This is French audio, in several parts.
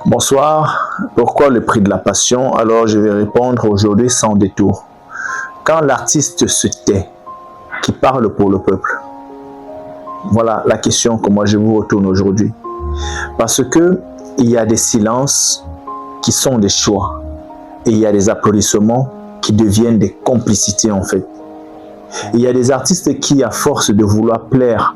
Bonsoir, pourquoi le prix de la passion? Alors je vais répondre aujourd'hui sans détour. Quand l'artiste se tait, qui parle pour le peuple? Voilà la question que moi je vous retourne aujourd'hui. Parce que il y a des silences qui sont des choix. Et il y a des applaudissements qui deviennent des complicités en fait. Il y a des artistes qui, à force de vouloir plaire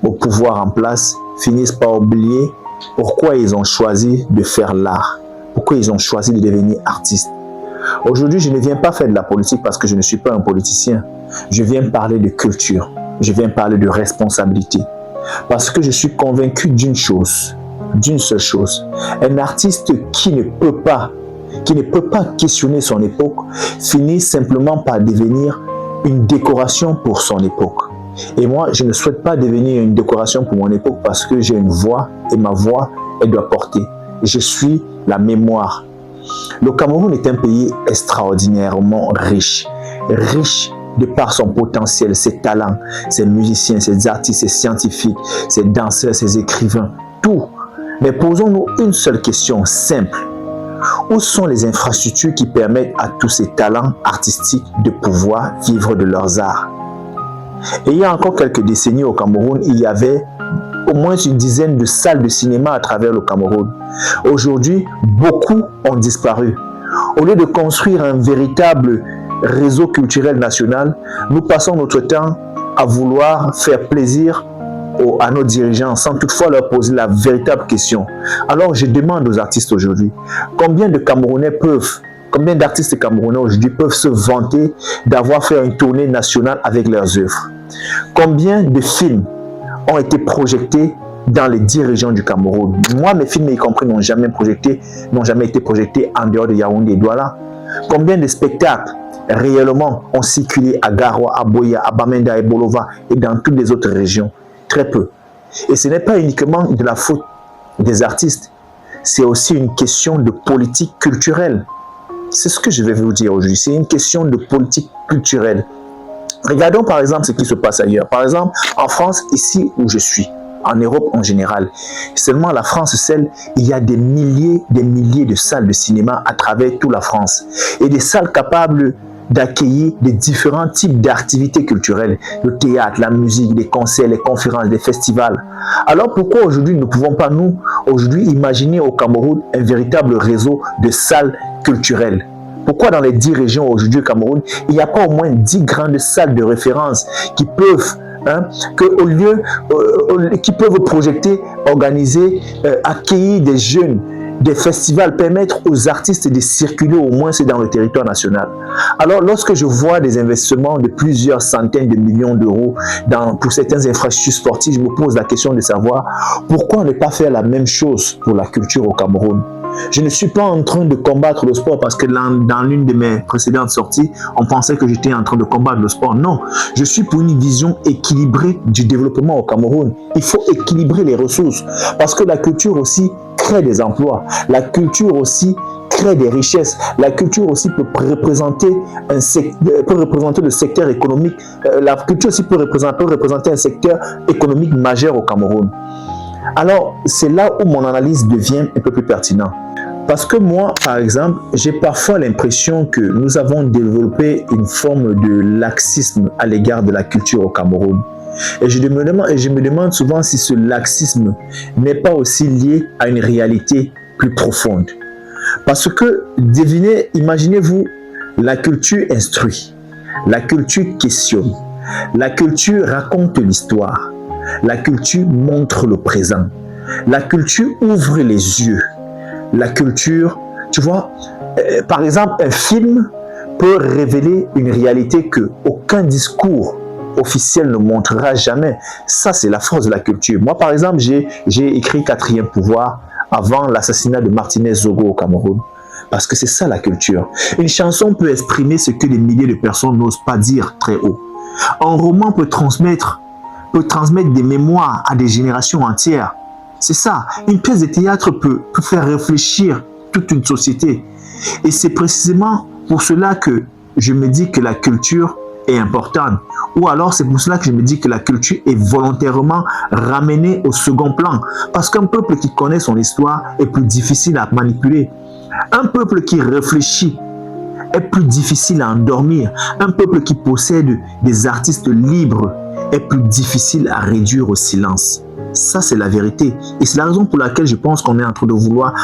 au pouvoir en place, finissent par oublier pourquoi ils ont choisi de faire l'art, pourquoi ils ont choisi de devenir artistes. Aujourd'hui, je ne viens pas faire de la politique parce que je ne suis pas un politicien. Je viens parler de culture, je viens parler de responsabilité. Parce que je suis convaincu d'une chose, d'une seule chose. Un artiste qui ne peut pas questionner son époque, finit simplement par devenir une décoration pour son époque. Et moi, je ne souhaite pas devenir une décoration pour mon époque parce que j'ai une voix et ma voix, elle doit porter. Je suis la mémoire. Le Cameroun est un pays extraordinairement riche. Riche de par son potentiel, ses talents, ses musiciens, ses artistes, ses scientifiques, ses danseurs, ses écrivains, tout. Mais posons-nous une seule question simple. Où sont les infrastructures qui permettent à tous ces talents artistiques de pouvoir vivre de leurs arts? Et il y a encore quelques décennies au Cameroun, il y avait au moins une dizaine de salles de cinéma à travers le Cameroun. Aujourd'hui, beaucoup ont disparu. Au lieu de construire un véritable réseau culturel national, nous passons notre temps à vouloir faire plaisir à nos dirigeants sans toutefois leur poser la véritable question. Alors je demande aux artistes aujourd'hui, combien d'artistes camerounais aujourd'hui peuvent se vanter d'avoir fait une tournée nationale avec leurs œuvres? Combien de films ont été projetés dans les 10 régions du Cameroun? Moi, mes films, y compris, n'ont jamais été projetés en dehors de Yaoundé et Douala. Combien de spectacles réellement ont circulé à Garoua, à Boya, à Bamenda et Bolova et dans toutes les autres régions? Très peu. Et ce n'est pas uniquement de la faute des artistes, c'est aussi une question de politique culturelle. C'est ce que je vais vous dire aujourd'hui, c'est une question de politique culturelle. Regardons par exemple ce qui se passe ailleurs. Par exemple, en France, ici où je suis, en Europe en général, seulement la France seule, il y a des milliers de salles de cinéma à travers toute la France. Et des salles capables d'accueillir des différents types d'activités culturelles, le théâtre, la musique, les concerts, les conférences, les festivals. Alors pourquoi aujourd'hui ne pouvons pas nous, aujourd'hui, imaginer au Cameroun un véritable réseau de salles culturelles? Pourquoi dans les 10 régions aujourd'hui au Cameroun, il n'y a pas au moins 10 grandes salles de référence qui peuvent, qui peuvent projeter, organiser, accueillir des jeunes, des festivals, permettre aux artistes de circuler au moins dans le territoire national. Alors lorsque je vois des investissements de plusieurs centaines de millions d'euros pour certaines infrastructures sportives, je me pose la question de savoir pourquoi ne pas faire la même chose pour la culture au Cameroun. Je ne suis pas en train de combattre le sport parce que dans l'une de mes précédentes sorties, on pensait que j'étais en train de combattre le sport. Non, je suis pour une vision équilibrée du développement au Cameroun. Il faut équilibrer les ressources parce que la culture aussi crée des emplois. La culture aussi crée des richesses. La culture aussi peut représenter le secteur économique. La culture aussi peut représenter un secteur économique majeur au Cameroun. Alors, c'est là où mon analyse devient un peu plus pertinente. Parce que moi, par exemple, j'ai parfois l'impression que nous avons développé une forme de laxisme à l'égard de la culture au Cameroun. Et je me demande souvent si ce laxisme n'est pas aussi lié à une réalité plus profonde. Parce que, imaginez-vous, la culture instruit, la culture questionne, la culture raconte l'histoire. La culture montre le présent. La culture ouvre les yeux. La culture, tu vois, par exemple, un film peut révéler une réalité que aucun discours officiel ne montrera jamais. Ça, c'est la force de la culture. Moi, par exemple, j'ai écrit 4e pouvoir avant l'assassinat de Martinez Zogo au Cameroun. Parce que c'est ça la culture. Une chanson peut exprimer ce que des milliers de personnes n'osent pas dire très haut. Un roman peut transmettre des mémoires à des générations entières. C'est ça. Une pièce de théâtre peut faire réfléchir toute une société. Et c'est précisément pour cela que je me dis que la culture est importante. Ou alors c'est pour cela que je me dis que la culture est volontairement ramenée au second plan. Parce qu'un peuple qui connaît son histoire est plus difficile à manipuler. Un peuple qui réfléchit est plus difficile à endormir. Un peuple qui possède des artistes libres est plus difficile à réduire au silence. Ça, c'est la vérité. Et c'est la raison pour laquelle je pense qu'on est en train de vouloir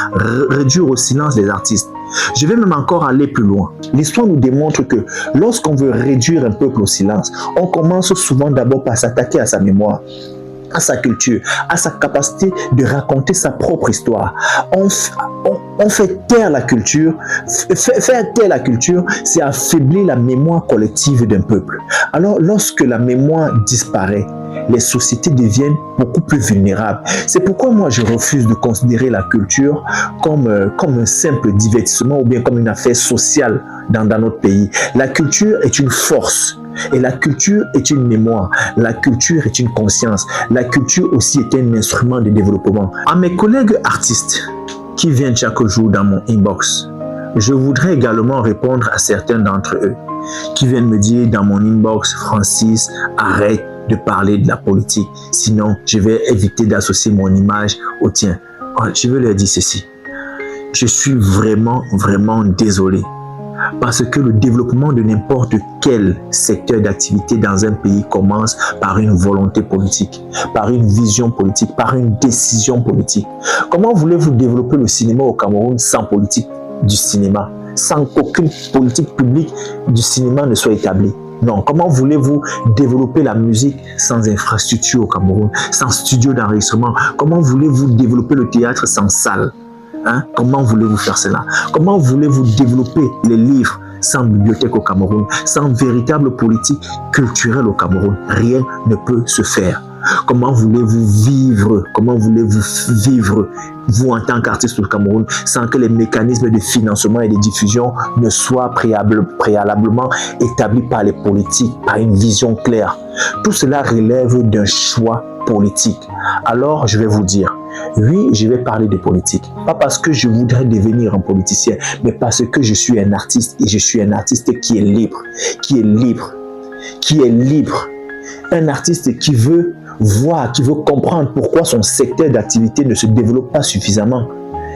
réduire au silence les artistes. Je vais même encore aller plus loin. L'histoire nous démontre que lorsqu'on veut réduire un peuple au silence, on commence souvent d'abord par s'attaquer à sa mémoire, à sa culture, à sa capacité de raconter sa propre histoire. On fait taire la culture. Faire taire la culture, c'est affaiblir la mémoire collective d'un peuple. Alors, lorsque la mémoire disparaît, les sociétés deviennent beaucoup plus vulnérables. C'est pourquoi moi je refuse de considérer la culture comme un simple divertissement ou bien comme une affaire sociale dans notre pays. La culture est une force. Et la culture est une mémoire, la culture est une conscience, la culture aussi est un instrument de développement. À mes collègues artistes qui viennent chaque jour dans mon inbox, je voudrais également répondre à certains d'entre eux qui viennent me dire dans mon inbox: Francis, arrête de parler de la politique, sinon je vais éviter d'associer mon image au tien. Je veux leur dire ceci: je suis vraiment désolé. Parce que le développement de n'importe quel secteur d'activité dans un pays commence par une volonté politique, par une vision politique, par une décision politique. Comment voulez-vous développer le cinéma au Cameroun sans politique du cinéma, sans qu'aucune politique publique du cinéma ne soit établie? Non. Comment voulez-vous développer la musique sans infrastructure au Cameroun, sans studio d'enregistrement? Comment voulez-vous développer le théâtre sans salle? Comment voulez-vous faire cela? Comment voulez-vous développer les livres sans bibliothèque au Cameroun, sans véritable politique culturelle au Cameroun? Rien ne peut se faire. Comment voulez-vous vivre? Comment voulez-vous vivre, vous en tant qu'artiste au Cameroun, sans que les mécanismes de financement et de diffusion ne soient préalablement établis par les politiques, par une vision claire? Tout cela relève d'un choix politique. Alors, je vais vous dire, oui, je vais parler de politique. Pas parce que je voudrais devenir un politicien, mais parce que je suis un artiste et je suis un artiste qui est libre, qui est libre, qui est libre. Un artiste qui veut voir, qui veut comprendre pourquoi son secteur d'activité ne se développe pas suffisamment.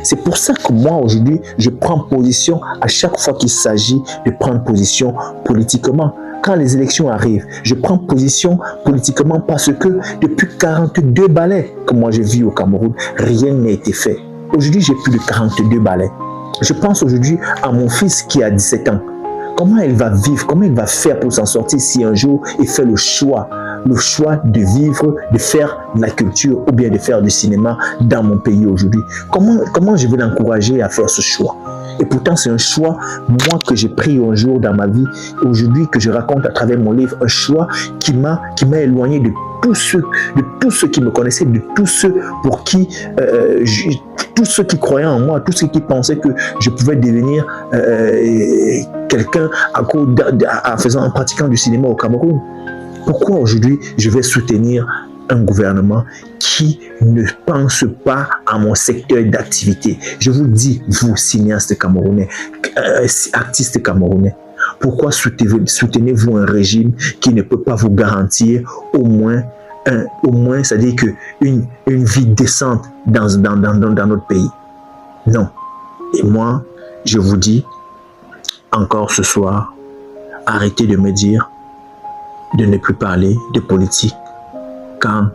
C'est pour ça que moi, aujourd'hui, je prends position à chaque fois qu'il s'agit de prendre position politiquement. Quand les élections arrivent, je prends position politiquement parce que depuis 42 balais que moi je vis au Cameroun, rien n'a été fait. Aujourd'hui, j'ai plus de 42 balais. Je pense aujourd'hui à mon fils qui a 17 ans. Comment il va vivre, comment il va faire pour s'en sortir si un jour il fait le choix de vivre, de faire de la culture ou bien de faire du cinéma dans mon pays aujourd'hui? Comment je vais l'encourager à faire ce choix? Et pourtant, c'est un choix, moi, que j'ai pris un jour dans ma vie, aujourd'hui, que je raconte à travers mon livre, un choix qui m'a éloigné de tous ceux qui me connaissaient, de tous ceux pour qui, tous ceux qui croyaient en moi, tous ceux qui pensaient que je pouvais devenir quelqu'un en pratiquant du cinéma au Cameroun. Pourquoi aujourd'hui je vais soutenir un gouvernement qui ne pense pas à mon secteur d'activité? Je vous dis, vous, cinéastes camerounais, artistes camerounais, pourquoi soutenez-vous un régime qui ne peut pas vous garantir au moins, c'est-à-dire une vie décente dans notre pays? Non. Et moi, je vous dis encore ce soir, arrêtez de me dire de ne plus parler de politique quand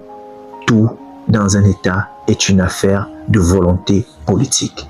tout dans un État est une affaire de volonté politique.